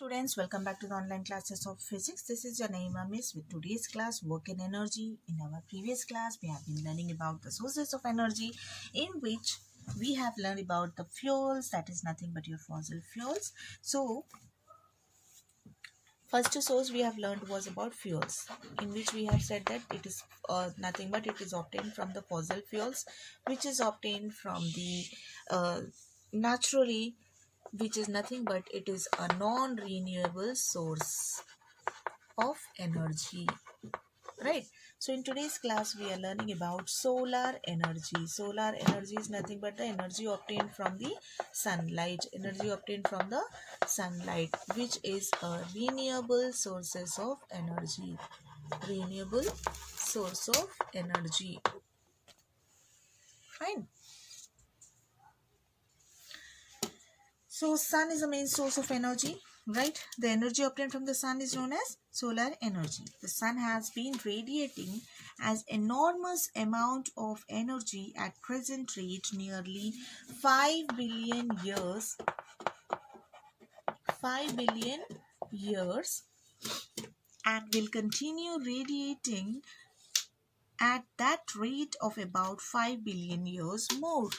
students, welcome back to the online classes of physics. This is your name Miss with today's class work and energy. In our previous class we have been learning about the sources of energy, in which we have learned about the fuels, that is nothing but your fossil fuels. So first source we have learned was about fuels, in which we have said that it is nothing but it is obtained from the fossil fuels, which is obtained from the naturally, which is nothing but it is a non-renewable source of energy, right? So in today's class we are learning about solar energy. Solar energy is nothing but the energy obtained from the sunlight, which is a renewable sources of energy, renewable source of energy. Fine. So sun is the main source of energy, right? The energy obtained from the sun is known as solar energy. The sun has been radiating as enormous amount of energy at present rate, nearly 5 billion years, 5 billion years, and will continue radiating at that rate of about 5 billion years more.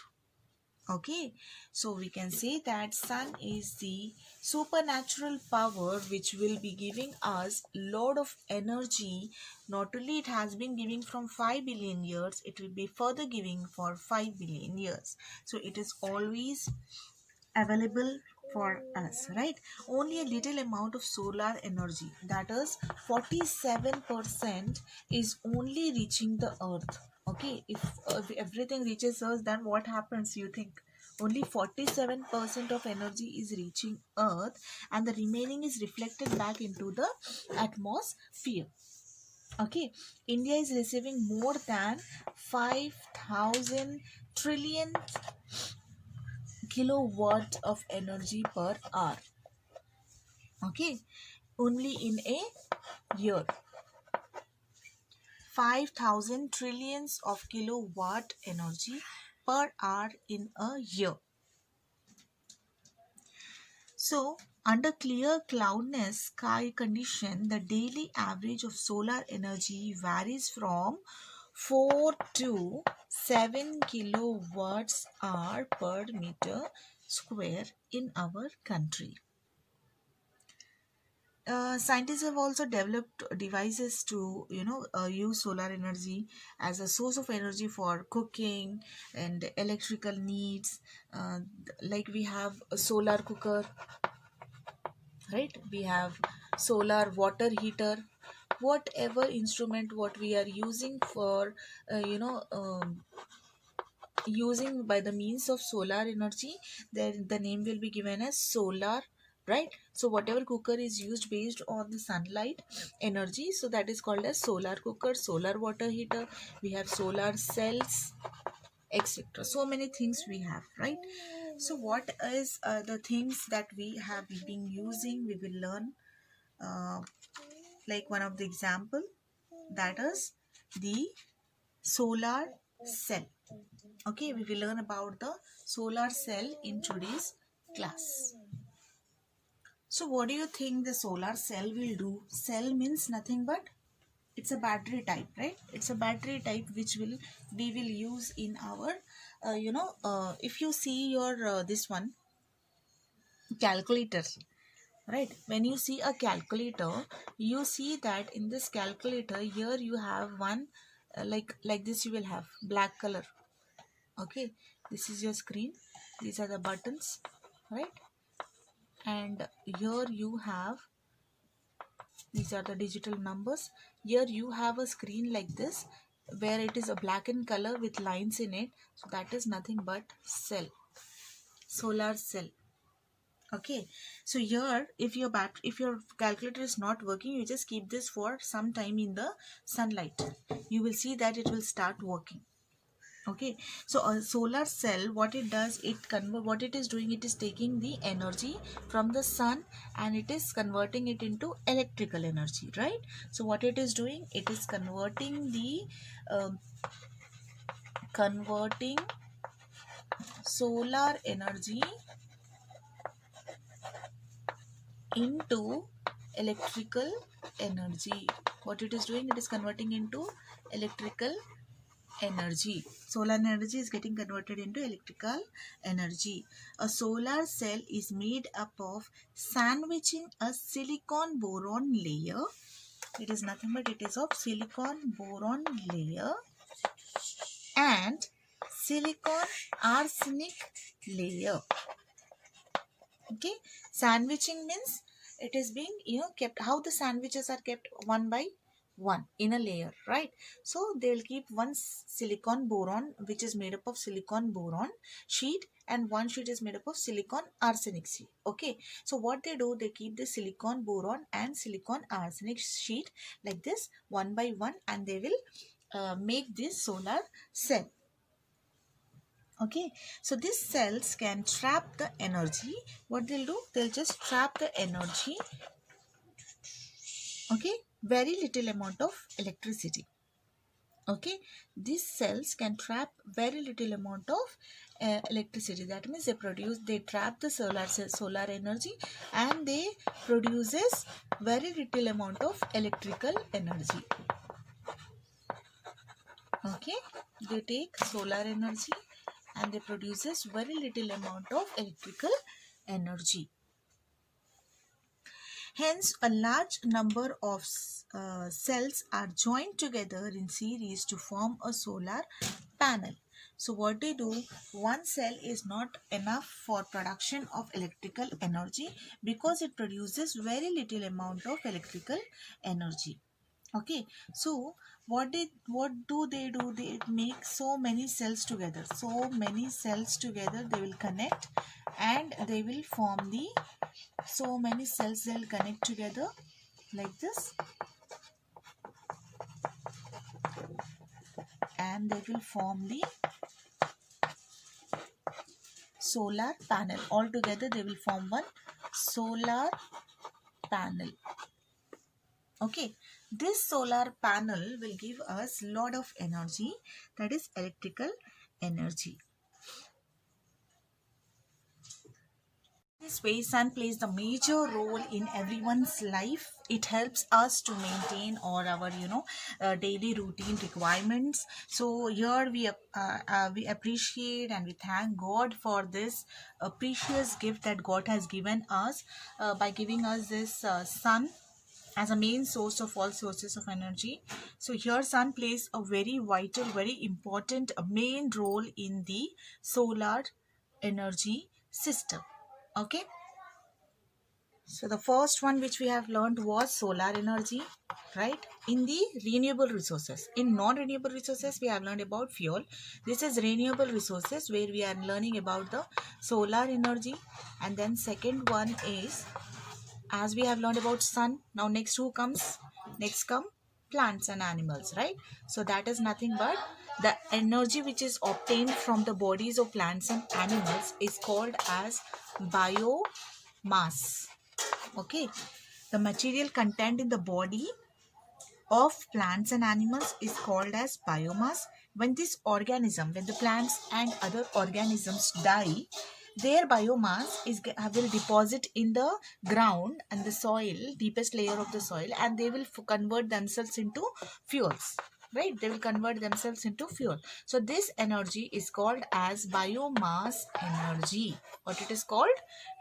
Okay, so we can say that sun is the supernatural power which will be giving us lot of energy. Not only it has been giving from 5 billion years, it will be further giving for 5 billion years. So it is always available for us, right? Only a little amount of solar energy, that is 47%, is only reaching the earth. Okay, if everything reaches us, then what happens, you think? Only 47% of energy is reaching earth, and the remaining is reflected back into the atmosphere. Okay, India is receiving more than 5,000 trillion kilowatt of energy per hour. Okay, only in a year, 5,000 trillions of kilowatt energy per hour in a year. So under clear cloudless sky condition, the daily average of solar energy varies from 4 to 7 kilowatts hour per meter square in our country. Scientists have also developed devices to use solar energy as a source of energy for cooking and electrical needs. Like we have a solar cooker, right? We have solar water heater. Whatever instrument what we are using for using by the means of solar energy, then the name will be given as solar, right? So whatever cooker is used based on the sunlight energy, so that is called as solar cooker, solar water heater. We have solar cells, etc. So many things we have, right? So what is the things that we have been using, we will learn, uh, like one of the example, that is the solar cell. Okay, we will learn about the solar cell in today's class. So what do you think the solar cell will do? Cell means nothing but it's a battery type, right? It's a battery type which we will use in our if you see your this one calculator, right? When you see a calculator, you see that in this calculator here you have one like this, you will have black color. Okay, this is your screen, these are the buttons, right? And here you have, these are the digital numbers. Here you have a screen like this where it is a black in color with lines in it, so that is nothing but cell, solar cell. Okay, so here if your calculator is not working, you just keep this for some time in the sunlight, you will see that it will start working. Okay, so a solar cell, what it does, what it is doing, it is taking the energy from the sun and it is converting it into electrical energy, right? So what it is doing, it is converting the converting solar energy into electrical energy. What it is doing, it is converting into electrical energy. Solar energy is getting converted into electrical energy. A solar cell is made up of sandwiching a silicon boron layer. It is nothing but it is of silicon boron layer and silicon arsenic layer. Okay, sandwiching means it is being kept, how the sandwiches are kept one by one in a layer, right? So they will keep one silicon boron which is made up of silicon boron sheet, and one sheet is made up of silicon arsenic sheet. Okay, so what they do, they keep the silicon boron and silicon arsenic sheet like this one by one, and they will make this solar cell. Okay, so these cells can trap the energy. What they'll do, they'll just trap the energy. Okay, very little amount of electricity. Okay, these cells can trap very little amount of electricity. That means they trap the solar energy, and they produces very little amount of electrical energy. Okay, they take solar energy and they produces very little amount of electrical energy. Hence, a large number of cells are joined together in series to form a solar panel. So what they do, one cell is not enough for production of electrical energy because it produces very little amount of electrical energy. Okay, so what do they do, they make so many cells together, they will connect and they will form the so many cells, they'll connect together like this, and they will form the solar panel. All together they will form one solar panel. Okay, this solar panel will give us lot of energy, that is electrical energy. This way, sun plays the major role in everyone's life. It helps us to maintain all our daily routine requirements. So here we appreciate and we thank God for this precious gift that God has given us by giving us this sun as a main source of all sources of energy. So here sun plays a very vital, very important main role in the solar energy system. Okay, so the first one which we have learned was solar energy, right? In the renewable resources, in non-renewable resources we have learned about fuel. This is renewable resources where we are learning about the solar energy. And then second one is, as we have learned about sun, now next who comes, next come plants and animals, right? So that is nothing but the energy which is obtained from the bodies of plants and animals is called as biomass. Okay, the material contained in the body of plants and animals is called as biomass. When the plants and other organisms die, their biomass will deposit in the ground and the soil, deepest layer of the soil, and they will convert themselves into fuels, right? They will convert themselves into fuel. So this energy is called as biomass energy. What it is called?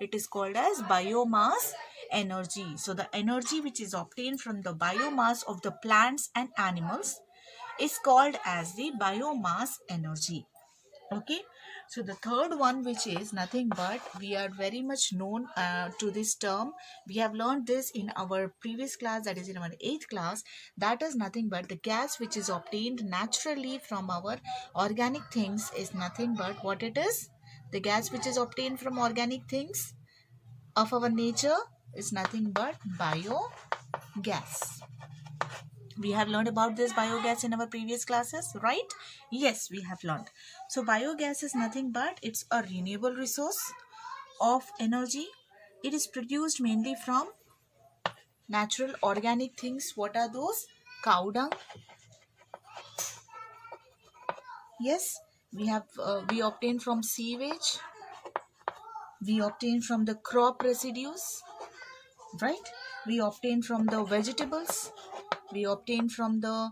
It is called as biomass energy. So the energy which is obtained from the biomass of the plants and animals is called as the biomass energy. Okay, so the third one, which is nothing but, we are very much known to this term. We have learned this in our previous class, that is in our 8th class. That is nothing but the gas which is obtained naturally from our organic things is nothing but what it is. The gas which is obtained from organic things of our nature is nothing but biogas. We have learned about this biogas in our previous classes, right? Yes, we have learned. So biogas is nothing but it's a renewable resource of energy. It is produced mainly from natural organic things. What are those? Cow dung. Yes, we obtain from sewage. We obtain from the crop residues. right? We obtain from the vegetables, we obtain from the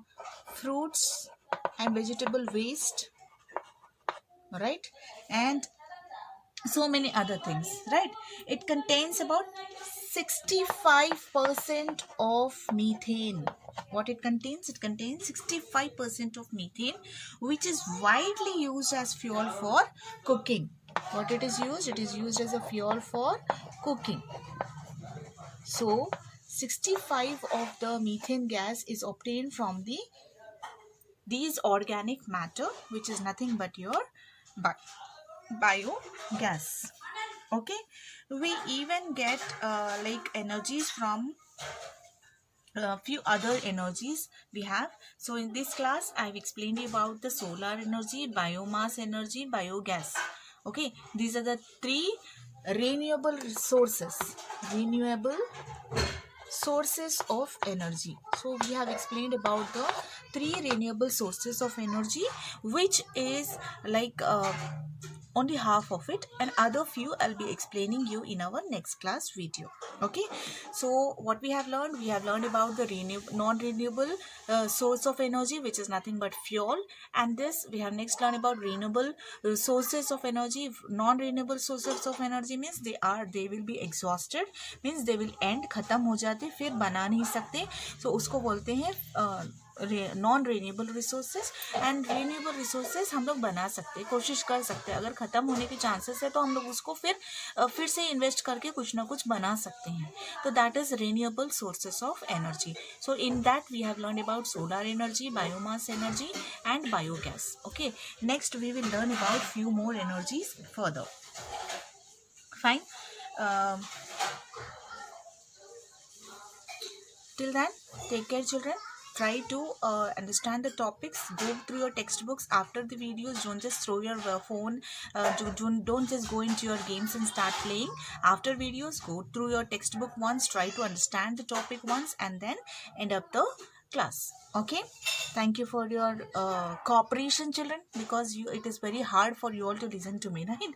fruits and vegetable waste, right? And so many other things, right? It contains about 65% of methane. What it contains? It contains 65% of methane, which is widely used as fuel for cooking. What it is used? It is used as a fuel for cooking. So 65 of the methane gas is obtained from these organic matter, which is nothing but your biogas. Okay, we even get like energies from a few other energies we have. So in this class I've explained about the solar energy, biomass energy, biogas. Okay, these are the three renewable sources of energy. So we have explained about the three renewable sources of energy, which is like only half of it, and other few I'll be explaining you in our next class video. Okay, so what we have learned about the non-renewable source of energy, which is nothing but fuel. And this we have next learned about renewable sources of energy. Non-renewable sources of energy means they will be exhausted, means they will end, खत्म हो जाते, फिर बना नहीं सकते. So उसको बोलते हैं non renewable resources. And renewable resources हम लोग बना सकते हैं, कोशिश कर सकते हैं. अगर ख़त्म होने के चांसेस है तो हम लोग उसको फिर से इन्वेस्ट करके कुछ ना कुछ बना सकते हैं. तो that is renewable sources of energy. So in that we have learn about solar energy, biomass energy and biogas. Okay, next we will learn about few more energies further. Fine. Till then, take care, children. Try to understand the topics. Go through your textbooks after the videos. Don't just throw your phone. Don't just go into your games and start playing. After videos, go through your textbook once. Try to understand the topic once, and then end up the class. Okay. Thank you for your cooperation, children, because it is very hard for you all to listen to me, right?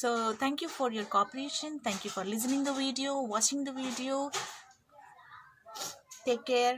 So thank you for your cooperation. Thank you for listening the video, watching the video. Take care.